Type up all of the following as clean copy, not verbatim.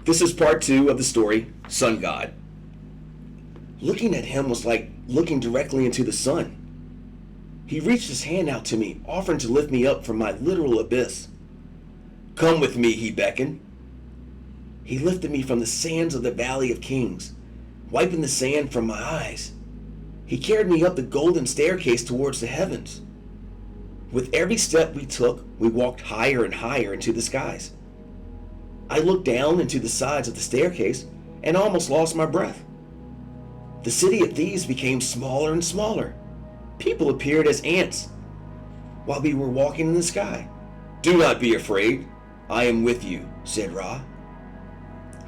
This is part 2 of the story, Sun God. Looking at him was like looking directly into the sun. He reached his hand out to me, offering to lift me up from my literal abyss. Come with me, he beckoned. He lifted me from the sands of the Valley of Kings, wiping the sand from my eyes. He carried me up the golden staircase towards the heavens. With every step we took, we walked higher and higher into the skies. I looked down into the sides of the staircase and almost lost my breath. The city of Thebes became smaller and smaller. People appeared as ants while we were walking in the sky. Do not be afraid. I am with you, said Ra.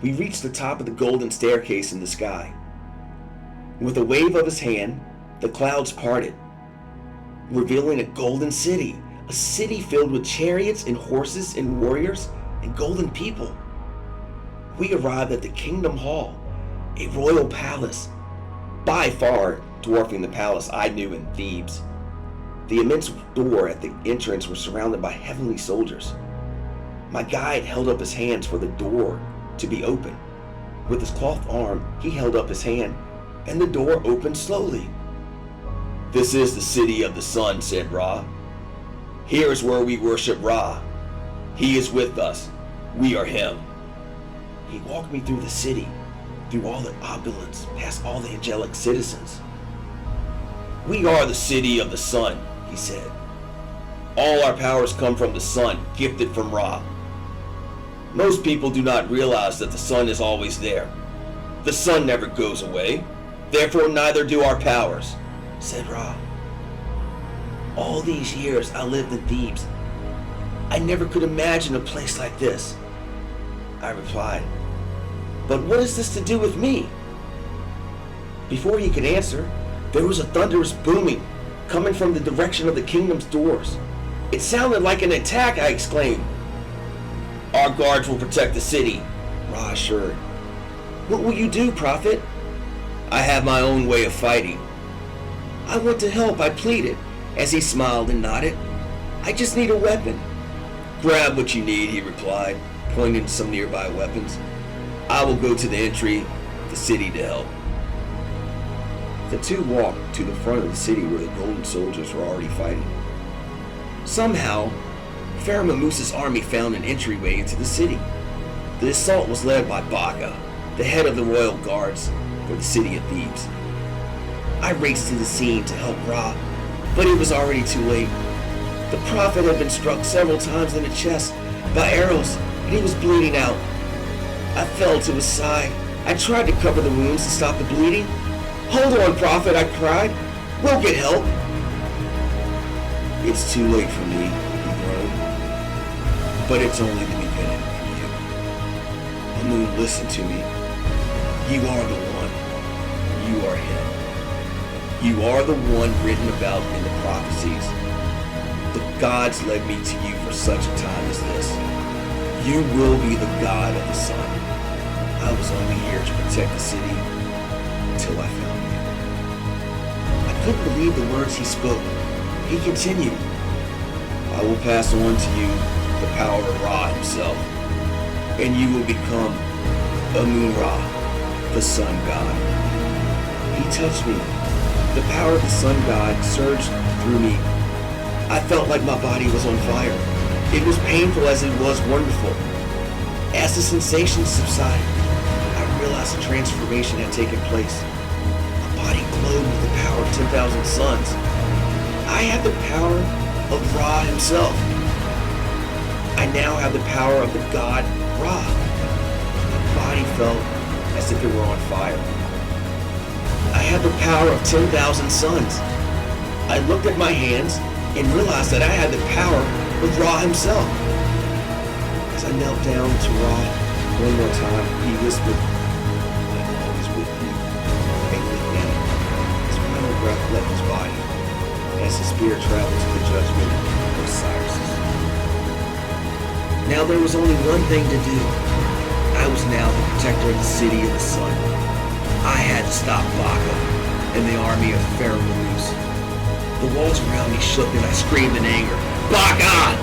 We reached the top of the golden staircase in the sky. With a wave of his hand, the clouds parted, revealing a golden city, a city filled with chariots and horses and warriors and golden people. We arrived at the Kingdom Hall, a royal palace, by far dwarfing the palace I knew in Thebes. The immense door at the entrance was surrounded by heavenly soldiers. My guide held up his hands for the door to be opened. With his cloth arm, he held up his hand, and the door opened slowly. This is the city of the sun, said Ra. Here is where we worship Ra. He is with us. We are him. He walked me through the city, through all the opulence, past all the angelic citizens. We are the city of the sun, he said. All our powers come from the sun, gifted from Ra. Most people do not realize that the sun is always there. The sun never goes away. Therefore, neither do our powers, said Ra. All these years I lived in Thebes. I never could imagine a place like this, I replied. But what has this to do with me? Before he could answer, there was a thunderous booming coming from the direction of the kingdom's doors. It sounded like an attack, I exclaimed. Our guards will protect the city, Ra assured. What will you do, Prophet? I have my own way of fighting. I want to help, I pleaded, as he smiled and nodded. I just need a weapon. Grab what you need, he replied, pointing to some nearby weapons. I will go to the entry of the city to help. The two walked to the front of the city where the golden soldiers were already fighting. Somehow, Pharaoh Mamusa's army found an entryway into the city. The assault was led by Baka, the head of the royal guards for the city of Thebes. I raced to the scene to help Ra, but it was already too late. The prophet had been struck several times in the chest by arrows, and he was bleeding out. I fell to his side. I tried to cover the wounds to stop the bleeding. Hold on, prophet, I cried. We'll get help. It's too late for me, he groaned. But it's only the beginning for you. Amun, listen to me. You are the one. You are him. You are the one written about in the prophecies. The gods led me to you for such a time as this. You will be the god of the sun. I was only here to protect the city until I found you. I couldn't believe the words he spoke. He continued, I will pass on to you the power of Ra himself, and you will become Amun-Ra, the sun god. He touched me. The power of the sun god surged through me. I felt like my body was on fire. It was painful as it was wonderful. As the sensation subsided, I realized a transformation had taken place. My body glowed with the power of 10,000 suns. I had the power of Ra himself. I now have the power of the god Ra. My body felt as if it were on fire. I had the power of 10,000 suns. I looked at my hands and realized that I had the power of Ra himself. As I knelt down to Ra one more time, he whispered, I'm always with you. And with me, his final breath left his body as his spirit traveled to the judgment of Cyrus. Now there was only one thing to do. I was now the protector of the city of the sun. I had to stop Baka and the army of Pharaoh Mamus. The walls around me shook and I screamed in anger, Baka!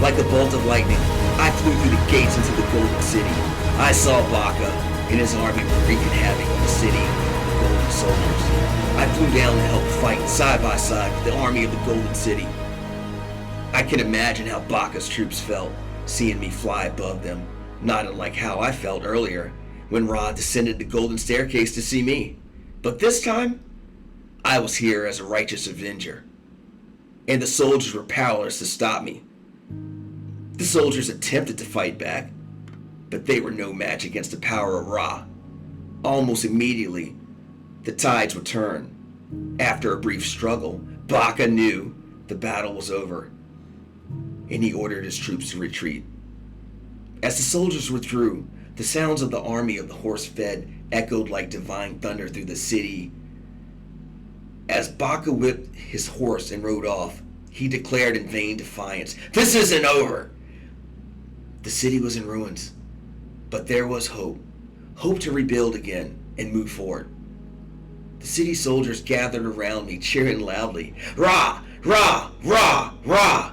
Like a bolt of lightning, I flew through the gates into the Golden City. I saw Baka and his army were wreaking havoc on the city of the Golden Soldiers. I flew down to help fight side by side with the army of the Golden City. I can imagine how Baka's troops felt seeing me fly above them, not unlike how I felt earlier when Ra descended the Golden Staircase to see me. But this time, I was here as a righteous avenger, and the soldiers were powerless to stop me. The soldiers attempted to fight back, but they were no match against the power of Ra. Almost immediately, the tides would turn. After a brief struggle, Baka knew the battle was over, and he ordered his troops to retreat. As the soldiers withdrew, the sounds of the army of the horse-fed echoed like divine thunder through the city. As Baka whipped his horse and rode off, he declared in vain defiance, "This isn't over!" The city was in ruins, but there was hope. Hope to rebuild again and move forward. The city soldiers gathered around me, cheering loudly, "Ra! Ra! Ra! Ra!"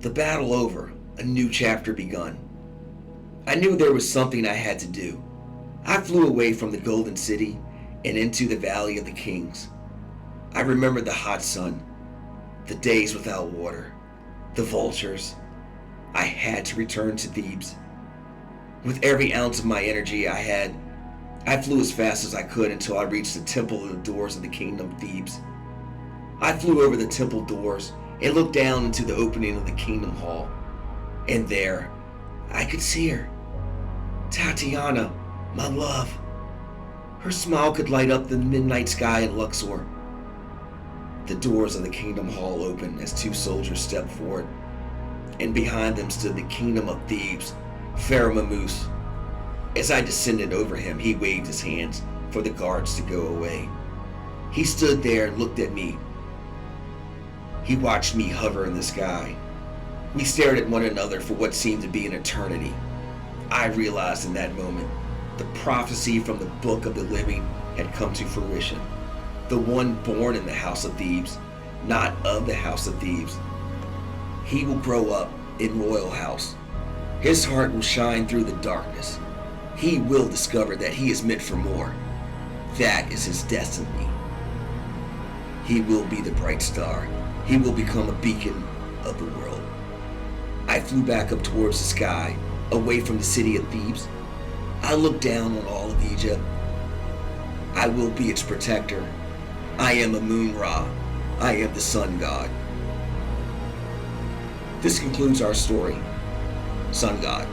The battle over, a new chapter begun. I knew there was something I had to do. I flew away from the Golden City and into the Valley of the Kings. I remembered the hot sun, the days without water, the vultures. I had to return to Thebes. With every ounce of my energy I had, I flew as fast as I could until I reached the temple of the doors of the kingdom of Thebes. I flew over the temple doors and looked down into the opening of the kingdom hall. And there, I could see her. Tatiana, my love. Her smile could light up the midnight sky in Luxor. The doors of the kingdom hall opened as two soldiers stepped forward, and behind them stood the kingdom of Thebes, Pharaoh Mamus. As I descended over him, he waved his hands for the guards to go away. He stood there and looked at me. He watched me hover in the sky. We stared at one another for what seemed to be an eternity. I realized in that moment the prophecy from the book of the living had come to fruition. The one born in the house of Thebes, not of the house of Thebes. He will grow up in royal house. His heart will shine through the darkness. He will discover that he is meant for more. That is his destiny. He will be the bright star. He will become a beacon of the world. I flew back up towards the sky, away from the city of Thebes. I looked down on all of Egypt. I will be its protector. I am Amun-Ra. I am the sun god. This concludes our story, Sun God.